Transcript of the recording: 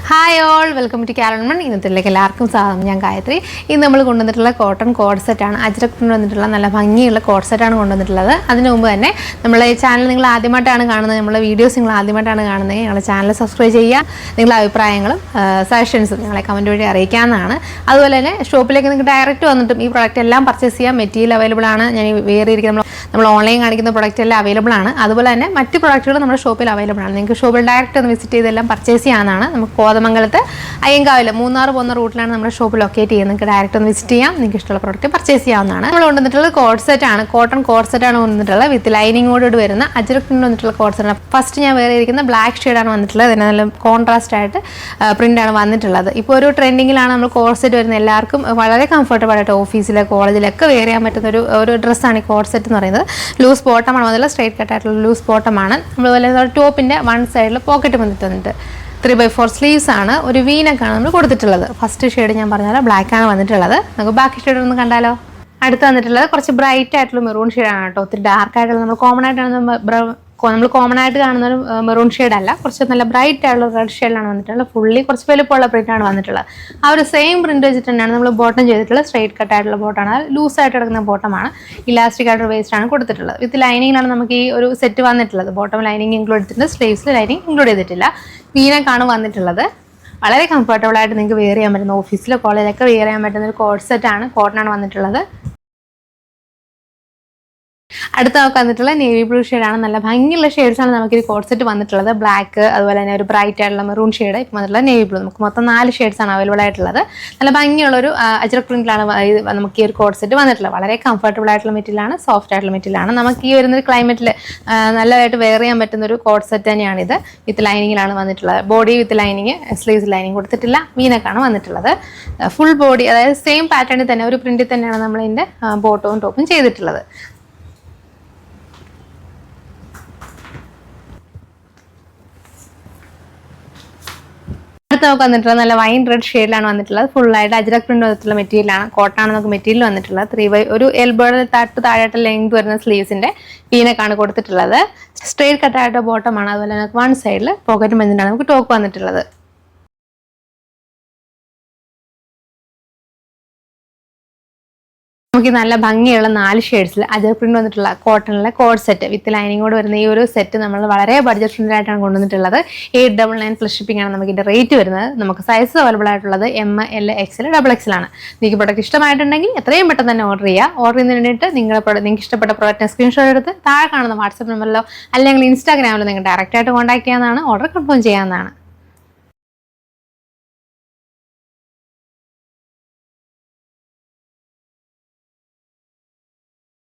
Hi all, welcome to കാരൺമൺ. ഇന്നത്തിലേക്ക് എല്ലാവർക്കും സ്വാഗതം. ഞാൻ ഗായത്രി. ഇന്ന് നമ്മൾ കൊണ്ടുവന്നിട്ടുള്ള കോട്ടൺ കോഡ് സെറ്റാണ്. അജ്രക് പ്രിന്റ് വന്നിട്ടുള്ള നല്ല ഭംഗിയുള്ള കോഡ് സെറ്റാണ് കൊണ്ടുവന്നിട്ടുള്ളത്. അതിന് മുമ്പ് തന്നെ നമ്മളെ ഈ ചാനൽ നിങ്ങൾ ആദ്യമായിട്ടാണ് കാണുന്നത്, നമ്മളെ വീഡിയോസ് നിങ്ങൾ ആദ്യമായിട്ടാണ് കാണുന്നത്, ഞങ്ങളുടെ ചാനൽ സബ്സ്ക്രൈബ് ചെയ്യുക. നിങ്ങളുടെ അഭിപ്രായങ്ങളും സജഷൻസും ഞങ്ങളെ കമൻറ്റ് വഴി അറിയിക്കാവുന്നതാണ്. അതുപോലെ തന്നെ ഷോപ്പിലേക്ക് നിങ്ങൾക്ക് ഡയറക്റ്റ് വന്നിട്ടും ഈ പ്രോഡക്റ്റ് എല്ലാം പർച്ചേസ് ചെയ്യാം. മെറ്റീരിയൽ അവൈലബിൾ ആണ്. ഞാൻ വേറെ ഇരിക്കുന്ന നമ്മൾ ഓൺലൈൻ കാണിക്കുന്ന പ്രോഡക്റ്റ് എല്ലാം അവൈലബിൾ ആണ്. അതുപോലെ തന്നെ മറ്റ് പ്രോഡക്റ്റുകൾ നമ്മുടെ ഷോപ്പിൽ അവൈലബിൾ ആണ്. നിങ്ങൾക്ക് ഷോപ്പിൽ ഡയറക്റ്റ് ഒന്ന് വിസിറ്റ് ചെയ്തെല്ലാം പർച്ചേസ് ചെയ്യാവുന്നതാണ്. നമുക്ക് കോതമംഗലത്ത് അയ്യങ്കാവിൽ മൂന്നാർ പോകുന്ന റൂട്ടിലാണ് നമ്മുടെ ഷോപ്പ് ലൊക്കേറ്റ് ചെയ്യുന്നത്. നിങ്ങൾക്ക് ഡയറക്റ്റ് ഒന്ന് വിസിറ്റ് ചെയ്യാം. നിങ്ങൾക്ക് ഇഷ്ടമുള്ള പ്രോഡക്റ്റ് പർച്ചേസ് ചെയ്യാവുന്നതാണ്. നമ്മൾ കൊണ്ടുവന്നിട്ടുള്ളത് കോഡ് സെറ്റ് ആണ്. കോട്ടൺ കോഡ് സെറ്റ് ആണ് കൊണ്ടുവന്നിട്ടുള്ളത്. വിത്ത് ലൈനിങ്ങോട് വരുന്ന അജ്രക് പ്രിന്റ് വന്നിട്ടുള്ള കോഡ് സെറ്റ് ആണ്. ഫസ്റ്റ് ഞാൻ വേറെ ഇരിക്കുന്ന ബ്ലാക്ക് ഷെയ്ഡാണ് വന്നിട്ടുള്ളത്. അതിന് നല്ല കോൺട്രാസ്റ്റ് ആയിട്ട് പ്രിന്റാണ് വന്നിട്ടുള്ളത്. ഇപ്പോൾ ഒരു ട്രെൻഡിങ്ങിലാണ് നമ്മൾ കോഡ് സെറ്റ് വരുന്നത്. എല്ലാവർക്കും വളരെ കംഫർട്ടബിൾ ആയിട്ട് ഓഫീസിലെ കോളേജിലൊക്കെ വെയർ ചെയ്യാൻ പറ്റുന്ന ഒരു ഡ്രസ്സാണ് ഈ കോഡ് സെറ്റ് എന്ന് പറയുന്നത്. ലൂസ് ബോട്ടമാണ് വന്നിട്ടുള്ളത്. സ്ട്രൈറ്റ് കട്ടായിട്ടുള്ള ലൂസ് ബോട്ടമാണ്. നമ്മൾ ടോപ്പിൻ്റെ വൺ സൈഡിൽ പോക്കറ്റ് വന്നിട്ടുണ്ട്. 3/4 സ്ലീവ്സ് ആണ്. ഒരു വീനക്കാണ് നമ്മൾ കൊടുത്തിട്ടുള്ളത്. ഫസ്റ്റ് ഷെയ്ഡ് ഞാൻ പറഞ്ഞാൽ ബ്ലാക്ക് ആണ് വന്നിട്ടുള്ളത്. നമുക്ക് ബാക്കി ഷെയ്ഡ് ഒന്ന് കണ്ടാലോ. അടുത്ത് വന്നിട്ടുള്ളത് കുറച്ച് ബ്രൈറ്റ് ആയിട്ടുള്ള മെറൂൺ ഷെയ്ഡാണ് കേട്ടോ. ഒത്തിരി ഡാർക്ക് ആയിട്ടുള്ള നമ്മൾ കോമൺ ആയിട്ട് കാണുന്ന ഒരു മെറൂൺ ഷെയ്ഡ് അല്ല. കുറച്ച് നല്ല ബ്രൈറ്റ് ആയിട്ടുള്ള റെഡ് ഷെയ്ഡിലാണ് വന്നിട്ടുള്ളത്. ഫുള്ളി കുറച്ച് വലുപ്പമുള്ള പ്രിന്റാണ് വന്നിട്ടുള്ളത്. ആ ഒരു സെയിം പ്രിന്റ് വെച്ചിട്ട് തന്നെയാണ് നമ്മൾ ബോട്ടം ചെയ്തിട്ടുള്ളത്. സ്ട്രൈറ്റ് കട്ടായിട്ടുള്ള ബോട്ടാണ്. ലൂസായിട്ട് കിടക്കുന്ന ബോട്ടമാണ്. ഇലാസ്റ്റിക് ആയിട്ടുള്ള വേസ്റ്റ് ആണ് കൊടുത്തിട്ടുള്ളത്. വിത്ത് ലൈനിങ്ങിലാണ് നമുക്ക് ഈ ഒരു സെറ്റ് വന്നിട്ടുള്ളത്. ബോട്ടം ലൈനിങ് ഇൻക്ലൂഡ് ചെയ്തിട്ടുണ്ട്. സ്ലീവ്സിൽ ലൈനിങ് ഇൻക്ലൂഡ് ചെയ്തിട്ടില്ല. വീനക്കാണ് വന്നിട്ടുള്ളത്. വളരെ കംഫർട്ടബിൾ ആയിട്ട് നിങ്ങൾക്ക് വെയർ ചെയ്യാൻ പറ്റുന്ന, ഓഫീസിലോ കോളേജിലൊക്കെ വെയർ ചെയ്യാൻ പറ്റുന്ന ഒരു കോഡ് സെറ്റാണ്. കോട്ടനാണ് വന്നിട്ടുള്ളത്. അടുത്ത നമുക്ക് വന്നിട്ടുള്ള നേവി ബ്ലൂ ഷെയ്ഡാണ്. നല്ല ഭംഗിയുള്ള ഷെയ്ഡ്സാണ് നമുക്ക് ഈ കോഡ് സെറ്റ് വന്നിട്ടുള്ളത്. ബ്ലാക്ക്, അതുപോലെ തന്നെ ഒരു ബ്രൈറ്റ് ആയിട്ടുള്ള മെറൂൺ ഷെയ്ഡ്, ഇപ്പം വന്നിട്ടുള്ള നേവി ബ്ലൂ. നമുക്ക് മൊത്തം 4 ഷെയ്ഡ്സാണ് അവൈലബിൾ ആയിട്ടുള്ളത്. നല്ല ഭംഗിയുള്ളൊരു അജ്രക് പ്രിന്റിലാണ് നമുക്ക് ഈ ഒരു കോഡ് സെറ്റ് വന്നിട്ടുള്ളത്. വളരെ കംഫർട്ടബിൾ ആയിട്ടുള്ള മെറ്റീരിയലാണ്, സോഫ്റ്റ് ആയിട്ടുള്ള മെറ്റീരിയലാണ്. നമുക്ക് ഈ വരുന്നൊരു ക്ലൈമറ്റിൽ നല്ലതായിട്ട് വെയർ ചെയ്യാൻ പറ്റുന്ന ഒരു കോഡ് സെറ്റ് തന്നെയാണിത്. വിത്ത് ലൈനിങ്ങിലാണ് വന്നിട്ടുള്ളത്. Body with lining, sleeves lining കൊടുത്തിട്ടില്ല. വീനക്കാണ് വന്നിട്ടുള്ളത്. ഫുൾ ബോഡി, അതായത് സെയിം പാറ്റേണിൽ തന്നെ ഒരു പ്രിന്റിൽ തന്നെയാണ് നമ്മളിതിൻ്റെ ബോട്ടവും ടോപ്പും ചെയ്തിട്ടുള്ളത്. അടുത്ത് നമുക്ക് വന്നിട്ടുള്ളത് നല്ല വൈൻ റെഡ് ഷെയ്ഡിലാണ് വന്നിട്ടുള്ളത്. ഫുള്ളായിട്ട് അജ്രക് പ്രിന്റ് വന്നിട്ടുള്ള മെറ്റീരിയലാണ്. കോട്ടാണ് നമുക്ക് മെറ്റീരിയൽ വന്നിട്ടുള്ളത്. 3/4 ഒരു എൽബോയുടെ താഴെയായിട്ട് ലെങ്ത് വരുന്ന സ്ലീവ്സിന്റെ വീനക്കാണ് കൊടുത്തിട്ടുള്ളത്. സ്ട്രേറ്റ് കട്ടായിട്ട് ബോട്ടമാണ്. അതുപോലെ തന്നെ വൺ സൈഡിൽ പോക്കറ്റ് മെഞ്ചിനാണ് നമുക്ക് ടോപ്പ് വന്നിട്ടുള്ളത്. നമുക്ക് നല്ല ഭംഗിയുള്ള 4 ഷെയ്ഡ്സിൽ അജ്രക് പ്രിന്റ് വന്നിട്ടുള്ള കോട്ടണിലെ കോഡ് സെറ്റ് വിത്ത് ലൈനിങ്ങോട് വരുന്ന ഈ ഒരു സെറ്റ് നമ്മൾ വളരെ ബഡ്ജറ്റ് ഫ്രണ്ട്ലിയായിട്ടാണ് കൊണ്ടുവന്നിട്ടുള്ളത്. 899 പ്ലസ് ഷിപ്പിംഗ് ആണ് നമുക്ക് ഇതിന്റെ റേറ്റ് വരുന്നത്. നമുക്ക് സൈസ് അവൈലബിൾ ആയിട്ടുള്ളത് M, L, XL, XXL ആണ്. നിങ്ങൾക്ക് പ്രൊഡക്റ്റ് ഇഷ്ടമായിട്ടുണ്ടെങ്കിൽ എത്രയും പെട്ടെന്ന് തന്നെ ഓർഡർ ചെയ്യുക. ഓർഡർ ചെയ്യുന്നതിന് വേണ്ടിയിട്ട് നിങ്ങൾക്ക് ഇഷ്ടപ്പെട്ട പ്രോഡക്റ്റിനെ സ്ക്രീൻഷോട്ട് എടുത്ത് താഴെ കാണുന്ന വാട്സ്ആപ്പ് നമ്പറിലോ അല്ലെങ്കിൽ ഇൻസ്റ്റാഗ്രാമിലോ നിങ്ങൾക്ക് ഡയറക്റ്റ് ആയിട്ട് കോൺടാക്ട് ചെയ്യാവുന്നതാണ്. ഓർഡർ കൺഫേം ചെയ്യാവുന്നതാണ്.